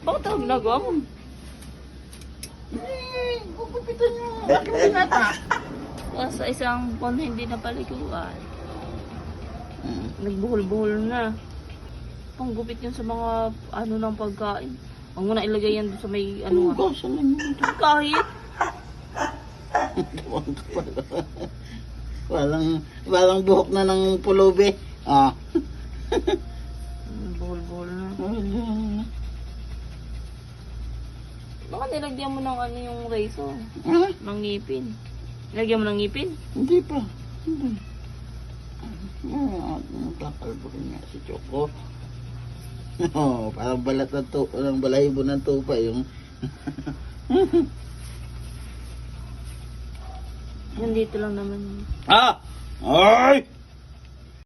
Bakit ang ginagawa mo? Gugupitan niyo. Bakit binata? Sa isang buwan hindi na paliguan. Nagbuhol-buhol na. Panggupit yun sa mga ano ng pagkain. Huwag mo na ilagay yan doon sa may ano nga. Gasan lang yun. Kahit. Walang buhok na ng pulubi. Ah. Buhol-buhol na. Baka nilagyan mo ng ano yung razor. Ah? Ng ngipin. Nilagyan mo ng ngipin? Hindi pa. Hindi. Nagkakalbo rin nga si Choco. Oh, parang balat ng balahibo ng tupa yung... Nandito lang naman. Ah! Ay!